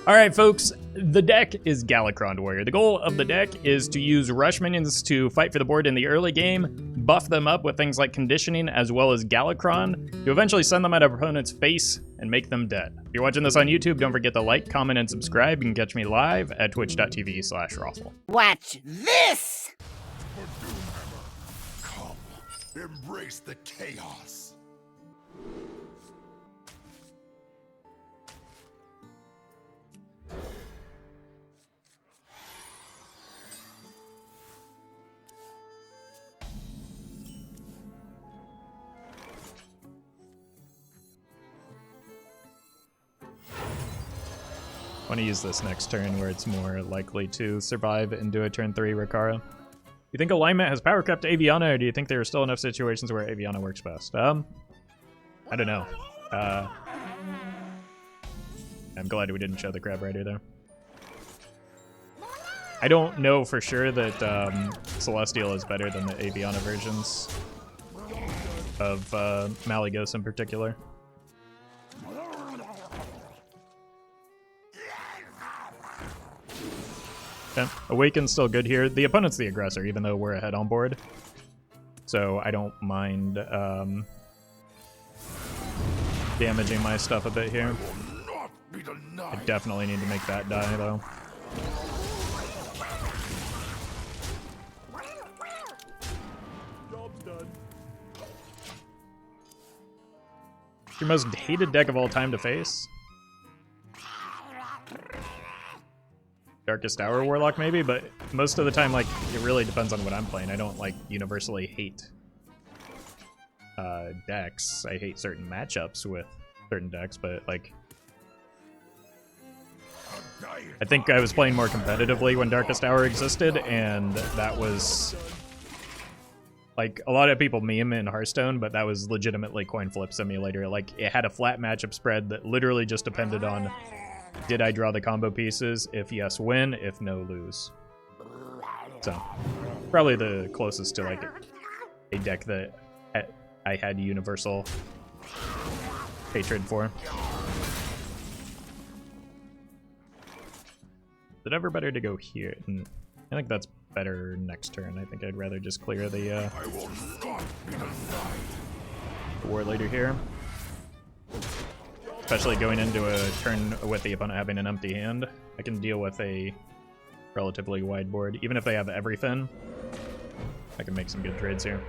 Alright folks, the deck is Galakrond Warrior. The goal of the deck is to use rush minions to fight for the board in the early game, buff them up with things like conditioning as well as Galakrond, to eventually send them at an opponent's face and make them dead. If you're watching this on YouTube, don't forget to like, comment, and subscribe. You can catch me live at twitch.tv/Roffle. Watch this! Come, embrace the chaos. I want to use this next turn where it's more likely to survive into a turn 3 Rokara. You think alignment has power crept to Aviana, or do you think there are still enough situations where Aviana works best? I don't know. I'm glad we didn't show the Crabrider there. I don't know for sure that Celestial is better than the Aviana versions of Malygos in particular. Okay. Awaken's still good here. The opponent's the aggressor, even though we're ahead on board. So I don't mind damaging my stuff a bit here. I definitely need to make that die, though. Job's done. Your most hated deck of all time to face? Darkest Hour Warlock maybe, but most of the time, like, it really depends on what I'm playing. I don't, like, universally hate decks. I hate certain matchups with certain decks, but, like, I think I was playing more competitively when Darkest Hour existed, and that was, like, a lot of people meme in Hearthstone, but that was legitimately coin flip simulator. Like, it had a flat matchup spread that literally just depended on, did I draw the combo pieces? If yes, win. If no, lose. So, probably the closest to, like, a deck that I had universal hatred for. Is it ever better to go here? I think that's better next turn. I think I'd rather just clear the War Leader here. Especially going into a turn with the opponent having an empty hand. I can deal with a relatively wide board. Even if they have everything, I can make some good trades here.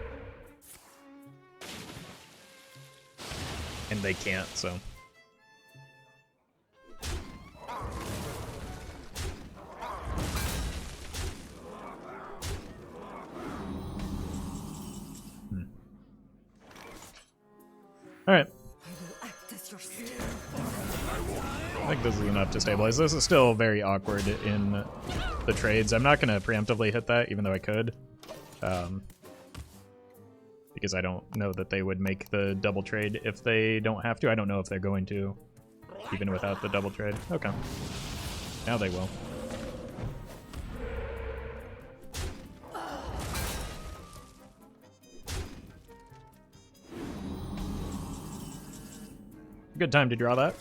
And they can't, so. Alright. I think this is enough to stabilize. This is still very awkward in the trades. I'm not going to preemptively hit that, even though I could. Because I don't know that they would make the double trade if they don't have to. I don't know if they're going to, even without the double trade. Okay. Now they will. Good time to draw that.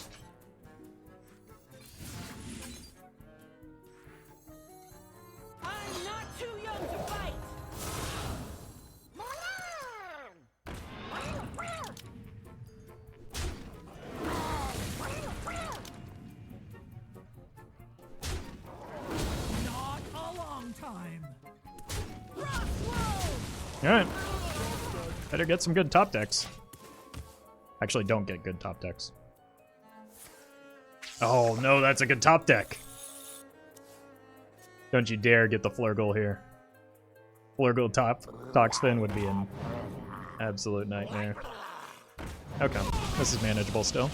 Alright. Better get some good top decks. Actually, don't get good top decks. Oh no, that's a good top deck. Don't you dare get the Flurgle here. Flurgle top spin would be an absolute nightmare. Okay, this is manageable still.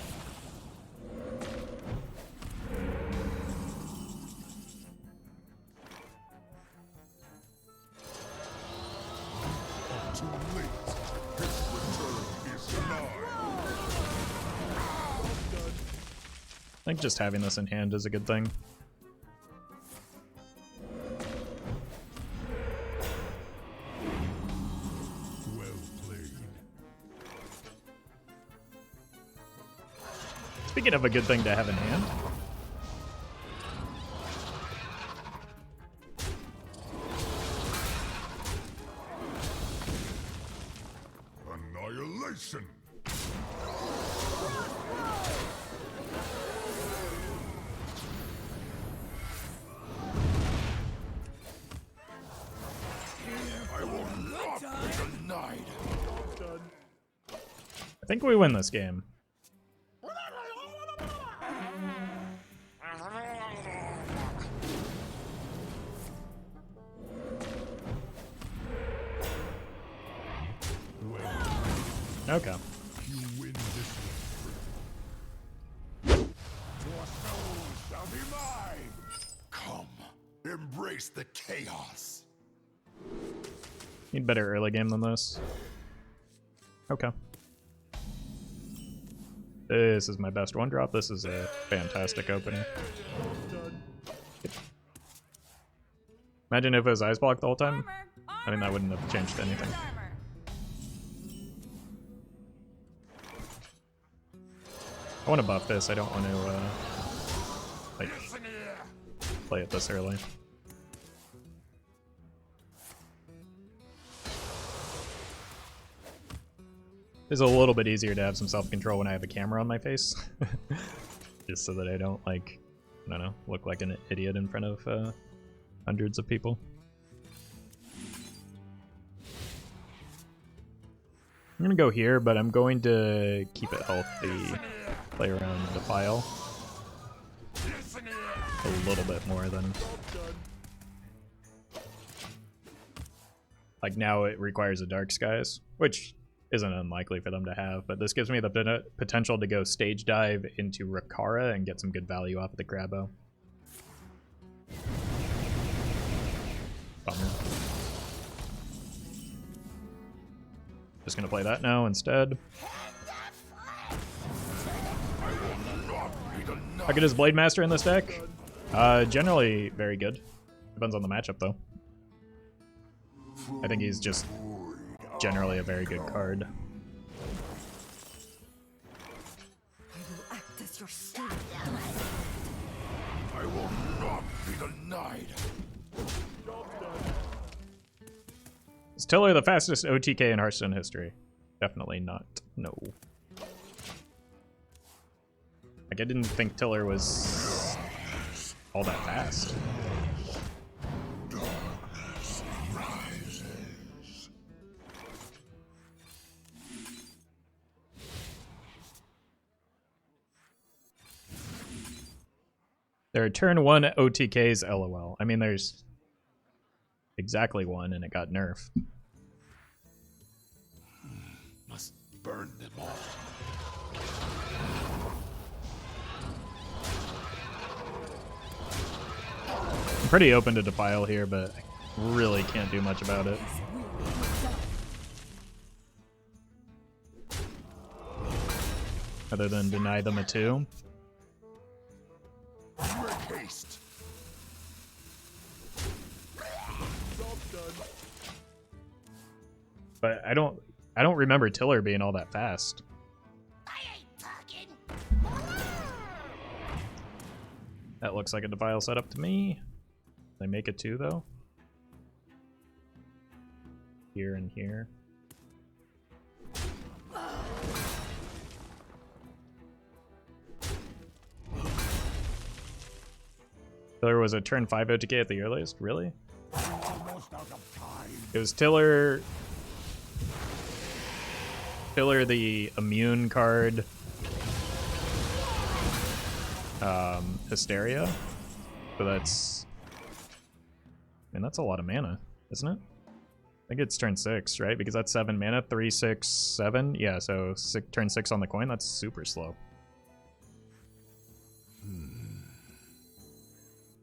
I think just having this in hand is a good thing. Well played. Speaking of a good thing to have in hand, Listen. I will not be denied. I think we win this game. Okay. You win this one. Your soul shall be mine. Come, embrace the chaos. Need better early game than this. Okay. This is my best one drop. This is a fantastic opening. Imagine if it was ice block the whole time. I mean, that wouldn't have changed anything. I want to buff this. I don't want to like play it this early. It's a little bit easier to have some self-control when I have a camera on my face. Just so that I don't, like, I don't know, look like an idiot in front of hundreds of people. I'm gonna go here, but I'm going to keep it healthy. Play around Defile a little bit more than... Like, now it requires a Dark Skies, which isn't unlikely for them to have, but this gives me the potential to go stage dive into Rokara and get some good value off of the Crabbo. Bummer. Just gonna play that now instead. How good is Blademaster in this deck? Generally very good. Depends on the matchup though. I think he's just generally a very good card. I will not be denied. Is Tiller the fastest OTK in Hearthstone history? Definitely not. No. Like, I didn't think Tiller was all that fast. Darkness rises. There are turn 1 OTKs, LOL. I mean, there's exactly one, and it got nerfed. Must burn them all. I'm pretty open to Defile here, but I really can't do much about it. Other than deny them a 2. Make haste. But I don't remember Tiller being all that fast. That looks like a Defile setup to me. They make it 2 though. Here and here. Tiller was a turn 5 OTK at the earliest? Really? Almost out of time. It was Tiller the immune card. Hysteria. So that's... Man, that's a lot of mana, isn't it? I think it's turn 6, right? Because that's 7 mana. 3, 6, 7. Yeah, so turn 6 on the coin. That's super slow.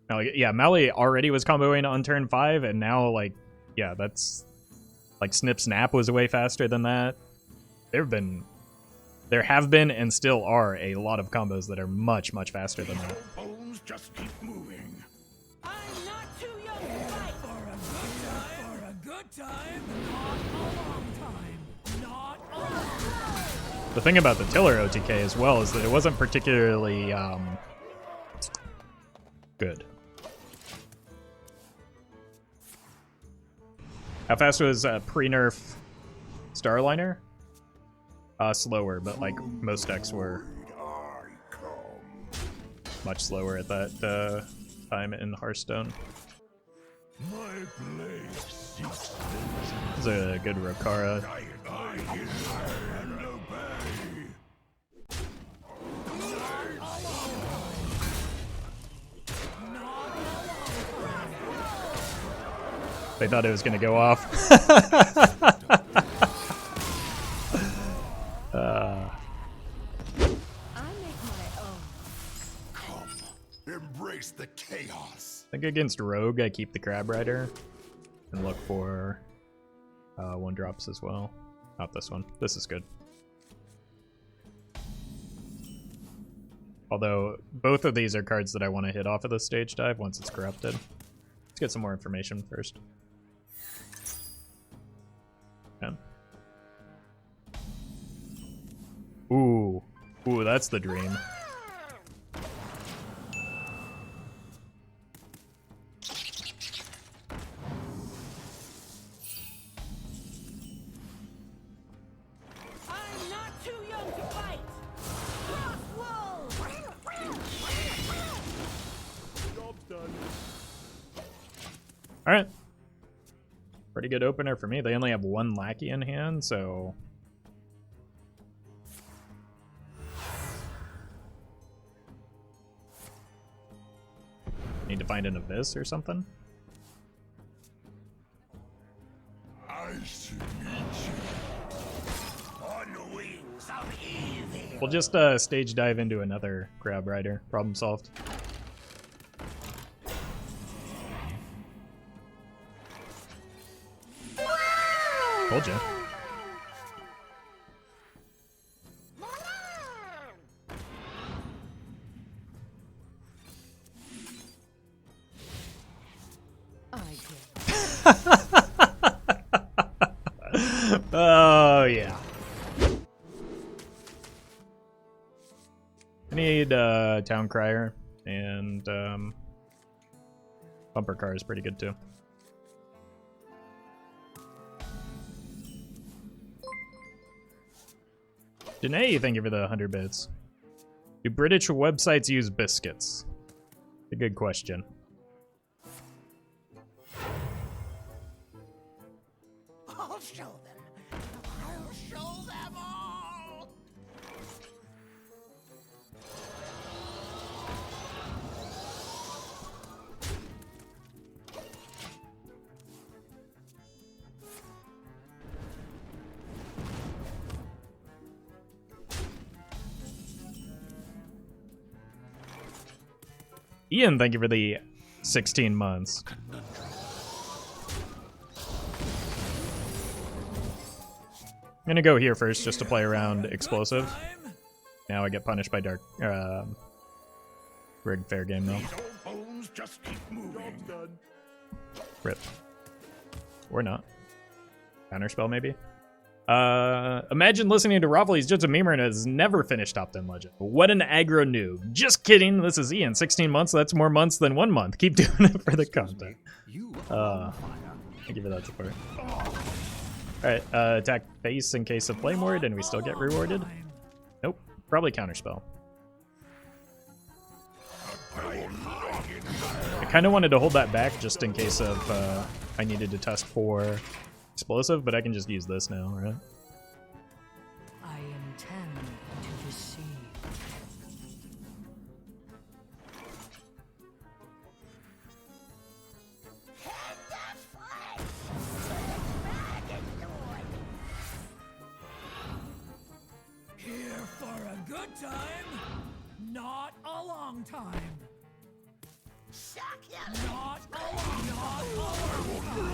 Now, yeah, Mali already was comboing on turn 5, and now, like, yeah, that's... Like, Snip Snap was way faster than that. There have been and still are a lot of combos that are much, much faster than that. Bones just keep moving. I'm not too young to fight. For a good time, not a long time. Not a long time. The thing about the Tiller OTK as well is that it wasn't particularly good. How fast was pre-nerf Starliner? Slower, but like most decks were much slower at that time in Hearthstone. My blade seeks This is a good Rokara. I hear and obey. They thought it was gonna go off. I make my own. Come, embrace the chaos. I think against Rogue, I keep the Crabrider and look for 1-drops as well. Not this one. This is good. Although, both of these are cards that I want to hit off of the stage dive once it's corrupted. Let's get some more information first. Yeah. Ooh. Ooh, that's the dream. I'm not too young to fight. Cross wolves. Job's done. Alright. Pretty good opener for me. They only have 1 lackey in hand, so... Need to find an Abyss or something? I should meet you on the wings of evil. We'll just stage dive into another Crabrider. Problem solved. Told you. Oh, yeah. I need Town Crier, and Bumper Car is pretty good too. Janae, thank you for the 100 bits. Do British websites use biscuits? A good question. I'll show them. I'll show them all. Ian, thank you for the 16 months. I'm gonna go here first just to play around explosive. Now I get punished by dark. Rigged fair game though. These old bones just keep moving. Rip. Or not. Counterspell maybe? Imagine listening to Roffle. He's just a memer and has never finished Top 10 Legend. What an aggro noob. Just kidding. This is Ian. 16 months. That's more months than 1 month. Keep doing it for the content. Thank you for that support. Alright, attack face in case of Flame Ward, and we still get rewarded. Nope. Probably Counterspell. I kind of wanted to hold that back just in case of I needed to test for explosive, but I can just use this now, right? I intend to deceive. Here for a good time, not a long time. Not a long time.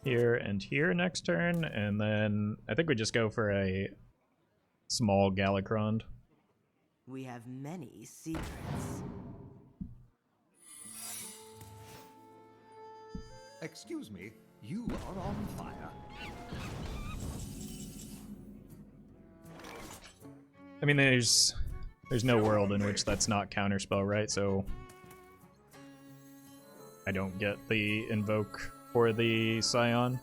Here and here next turn, and then I think we just go for a small Galakrond. We have many secrets. Excuse me, you are on fire. I mean, there's no world in which that's not Counterspell, right? So I don't get the invoke for the Scion.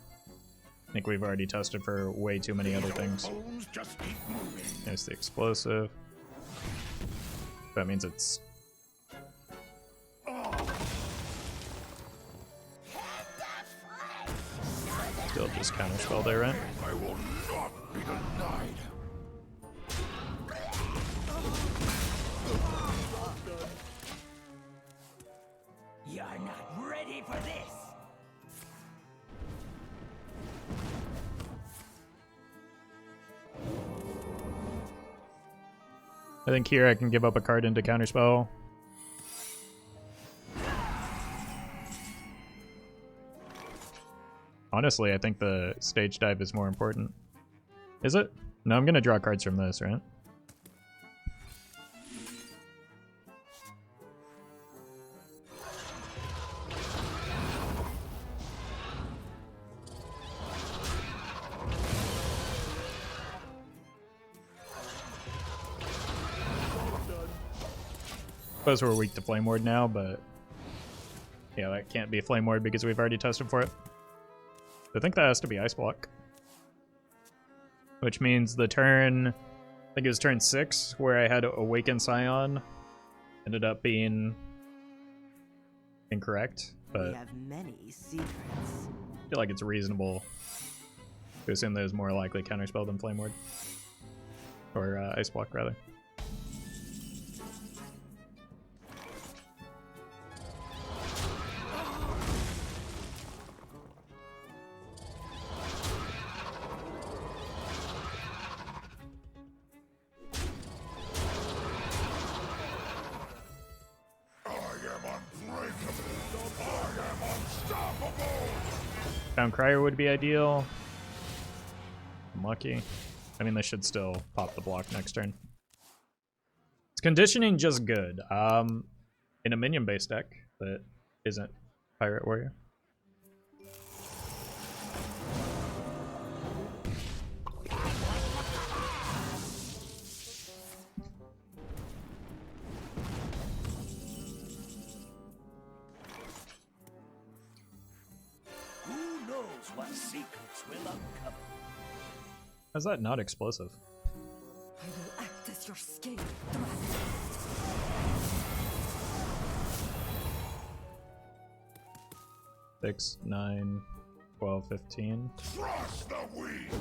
I think we've already tested for way too many other things. Bones just keep moving. There's the explosive. That means it's... Still just counterspell there, right? I will not be denied. You're not ready for this. I think here I can give up a card into counterspell. Honestly, I think the stage dive is more important. Is it? No, I'm gonna draw cards from this, right? I suppose we're weak to Flame Ward now, but yeah, that can't be Flame Ward because we've already tested for it. I think that has to be Ice Block. Which means the turn, I think it was turn 6, where I had Awaken Scion, ended up being incorrect, We but have many secrets. I feel like it's reasonable to assume there's more likely Counterspell than Flame Ward. Or Ice Block, rather. Found Crier would be ideal. I'm lucky. I mean, they should still pop the block next turn. It's conditioning just good. In a minion-based deck that isn't Pirate Warrior. What secrets will uncover? How's that not explosive? I will act as your scale dragon. 6, 9, 12, 15. Crush the weak.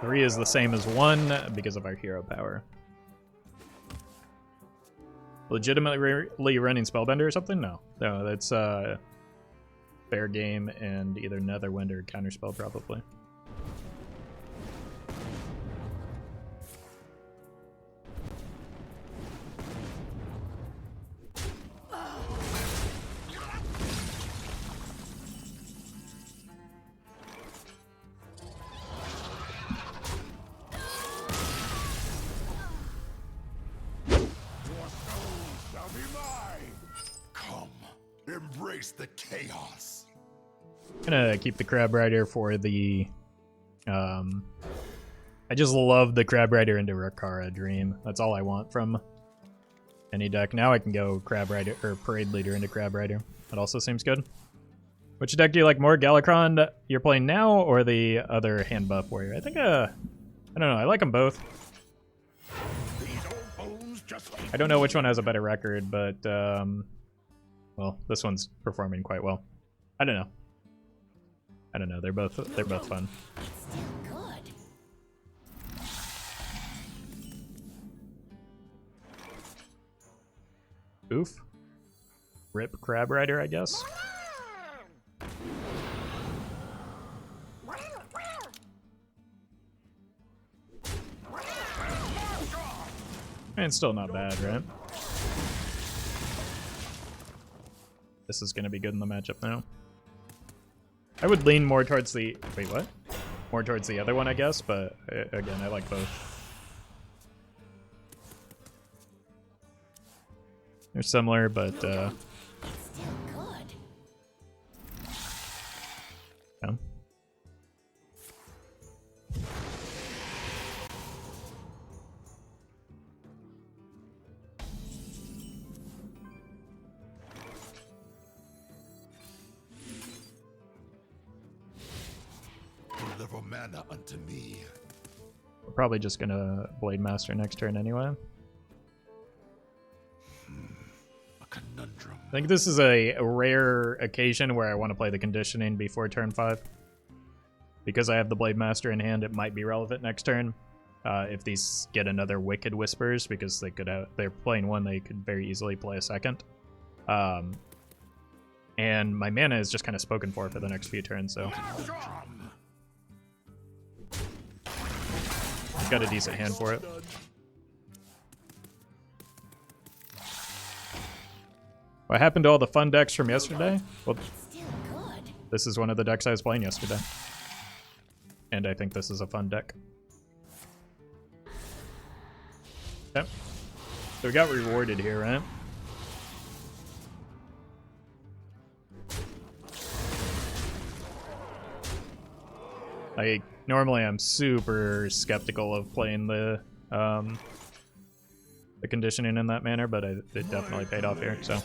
3 is the same as 1 because of our hero power. Legitimately running Spellbender or something? No. No, that's fair game and either Netherwind or Counterspell probably. Embrace the chaos. I'm gonna keep the Crabrider for the I just love the Crabrider into Rokara Dream. That's all I want from any deck. Now I can go Crabrider or Parade Leader into Crabrider. That also seems good. Which deck do you like more, Galakrond you're playing now or the other hand buff warrior? I think I don't know, I like them both. I don't know which one has a better record, but well, this one's performing quite well. I don't know. I don't know. They're both fun. It's still good. Oof. Rip Crabrider, I guess. And still not bad, right? This is going to be good in the matchup now. I would lean more towards the... Wait, what? More towards the other one, I guess, but again, I like both. They're similar, but... It's still good. Yeah. deliver mana unto me. We're probably just gonna Blademaster next turn anyway. A conundrum. I think this is a rare occasion where I want to play the conditioning before turn 5. Because I have the Blademaster in hand, it might be relevant next turn. If these get another Wicked Whispers, because they could have, they're playing one, they could very easily play a second. And my mana is just kind of spoken for the next few turns, so I've got a decent hand for it. What happened to all the fun decks from yesterday? Well, this is one of the decks I was playing yesterday. And I think this is a fun deck. Yep. So we got rewarded here, right? Normally I'm super skeptical of playing the conditioning in that manner, but it definitely paid off here, so.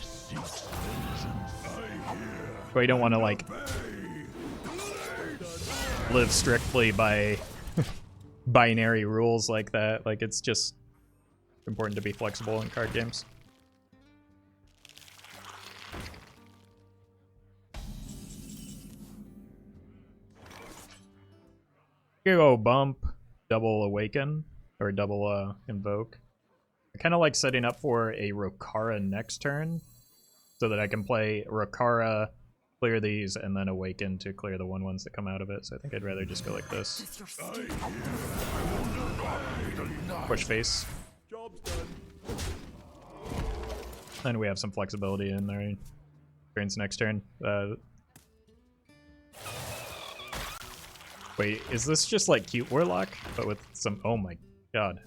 But you don't want to, like, live strictly by binary rules like that. Like, it's just important to be flexible in card games. You go bump, double Awaken, or double Invoke. I kind of like setting up for a Rokara next turn, so that I can play Rokara, clear these, and then Awaken to clear the 1/1s that come out of it. So I think I'd rather just go like this. Push face. And we have some flexibility in there. Turns next turn. Wait, is this just like cute Warlock, but with some... Oh my god.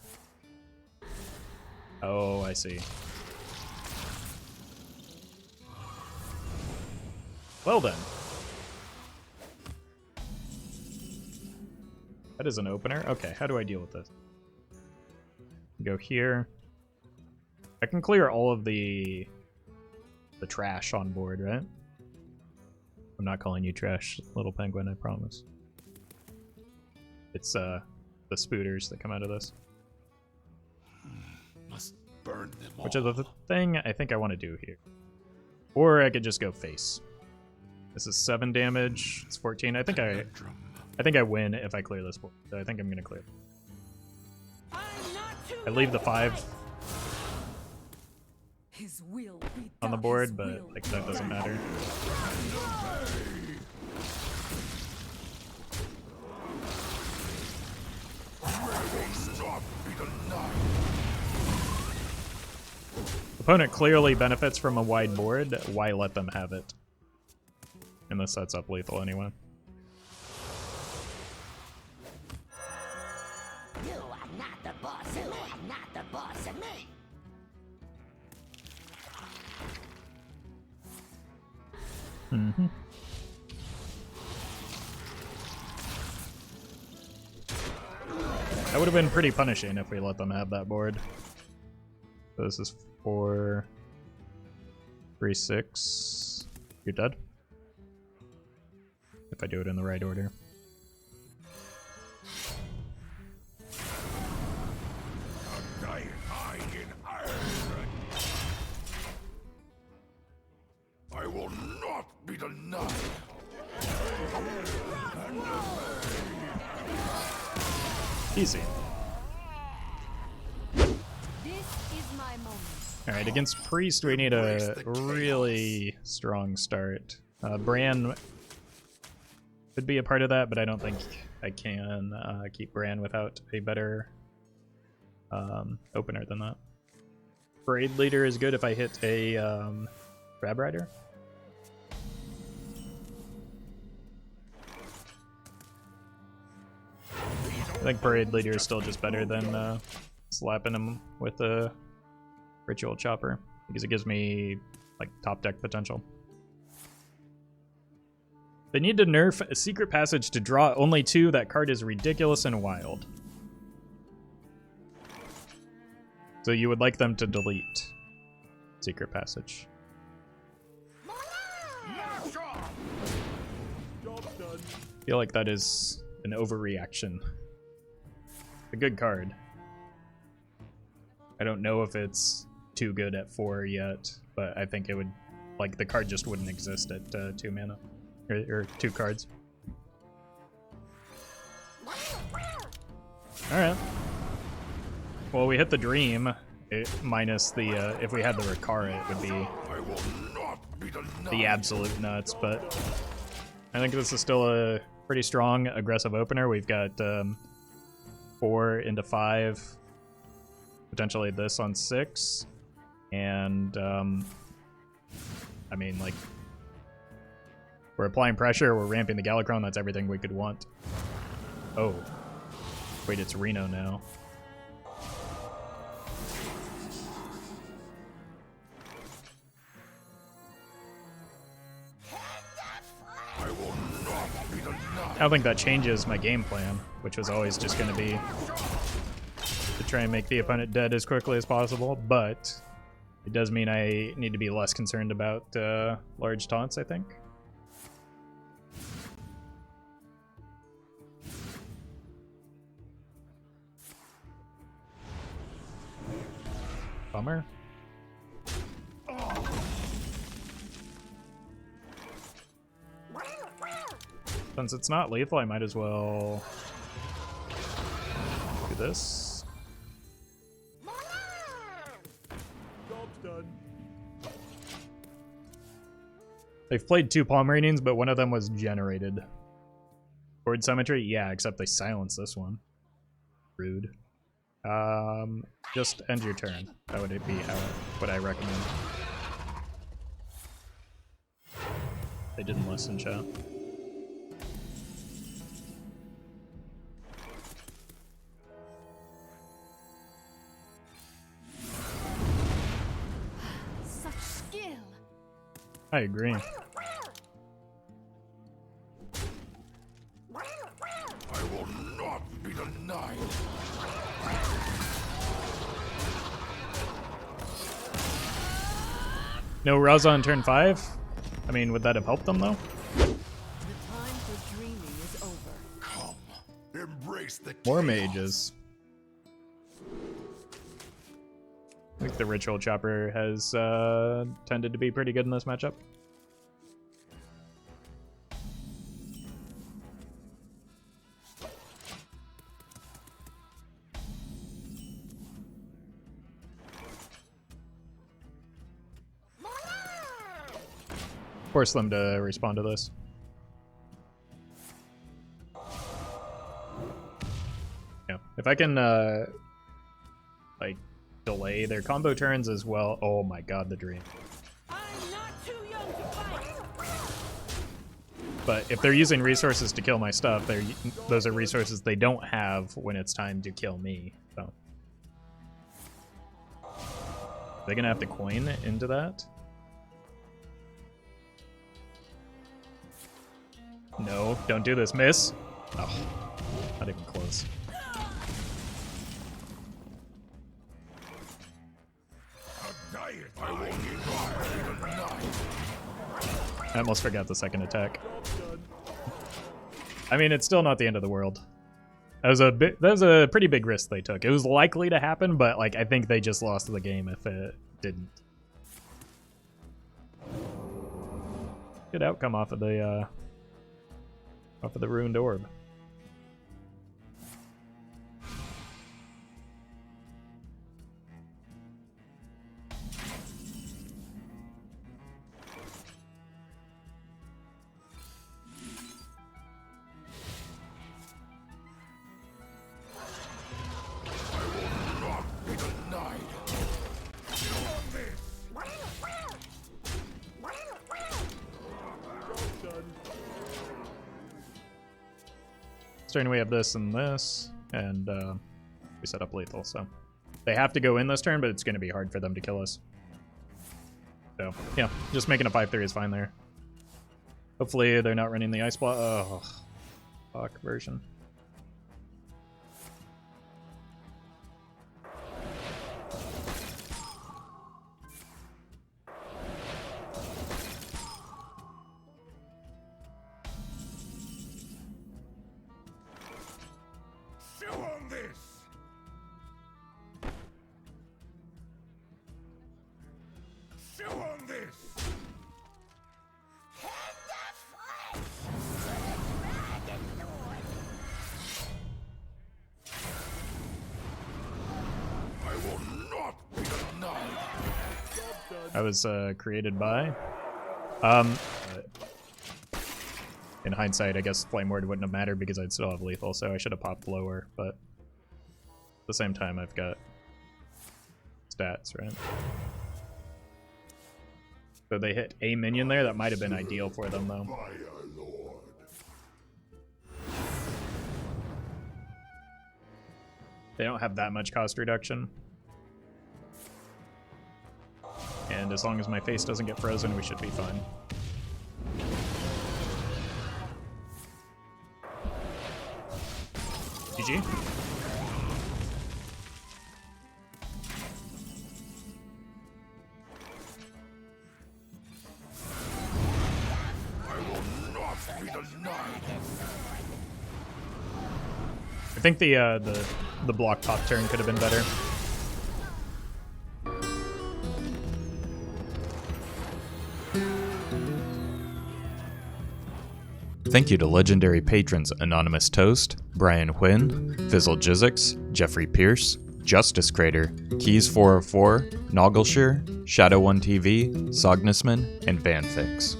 Oh, I see. Well then. That is an opener? Okay, how do I deal with this? Go here. I can clear all of the trash on board, right? I'm not calling you trash, little penguin, I promise. It's the spooters that come out of this. Must burn them all. Which is the thing I think I want to do here. Or I could just go face. This is 7 damage. It's 14. I think I win if I clear this board. So I think I'm gonna clear. I leave the 5 His will be on the done, board, his but will like be that doesn't done. matter. Opponent clearly benefits from a wide board. Why let them have it? And this sets up lethal anyway. You are not the boss of me. You are not the boss of me. Mm-hmm. That would have been pretty punishing if we let them have that board. So this is 4, 3, 6. You're dead. If I do it in the right order. I will not be denied. Easy. This is my moment. Alright, against Priest we need a really strong start. Brann could be a part of that, but I don't think I can keep Brann without a better opener than that. Parade Leader is good if I hit a Crabrider. I think Parade Leader is still just better than slapping him with a Ritual Chopper, because it gives me like top deck potential. They need to nerf a Secret Passage to draw only 2. That card is ridiculous and wild. So you would like them to delete Secret Passage. I feel like that is an overreaction. A good card. I don't know if it's too good at 4 yet, but I think it would, like, the card just wouldn't exist at 2 mana. Or 2 cards. Alright. Well, we hit the dream, minus the, if we had the Rokara, it would be I will not be denied. the absolute nuts, but I think this is still a pretty strong, aggressive opener. We've got 4 into 5, potentially this on 6, and I mean, like, we're applying pressure, we're ramping the Galakrond, that's everything we could want. Oh. Wait, it's Reno now. I will not be denied. I don't think that changes my game plan, which was always just going to be to try and make the opponent dead as quickly as possible, but it does mean I need to be less concerned about large taunts, I think. Bummer. Since it's not lethal, I might as well do this. Job's done. They've played 2 Pomeranians, but one of them was generated. Board Symmetry? Yeah, except they silenced this one. Rude. Just end your turn. That would be what I recommend. They didn't listen, chat. Such skill. I agree. I will not be denied. No Raza on turn 5? I mean, would that have helped them, though? The time for dreaming is over. Come, embrace the More chaos. mages. I think the Ritual Chopper has tended to be pretty good in this matchup. Force them to respond to this. Yeah, if I can, like, delay their combo turns as well. Oh my god, the dream. I'm not too young to fight. But if they're using resources to kill my stuff, those are resources they don't have when it's time to kill me. So, they're gonna have to coin into that. No, don't do this, miss. Oh, not even close. I will not be denied. I almost forgot the second attack. I mean, it's still not the end of the world. That was a pretty big risk they took. It was likely to happen, but like I think they just lost the game if it didn't. Good outcome off of the ruined orb. Turn we have this and this, and we set up lethal, so they have to go in this turn, but it's going to be hard for them to kill us. So yeah, just making a 5/3 is fine there. Hopefully they're not running the ice block. Oh, fuck version. I was created by. But in hindsight, I guess Flame Ward wouldn't have mattered because I'd still have lethal, so I should have popped lower, but at the same time, I've got stats, right? So they hit a minion there, that might have been ideal for them, though. Fire Lord. They don't have that much cost reduction. And as long as my face doesn't get frozen, we should be fine. GG. I think the block pop turn could have been better. Thank you to legendary patrons Anonymous Toast, Brian Huynh, Fizzle Jizzix, Jeffrey Pierce, Justice Crater, Keys404, Noggleshire, Shadow1TV, Sognusman, and Vanfix.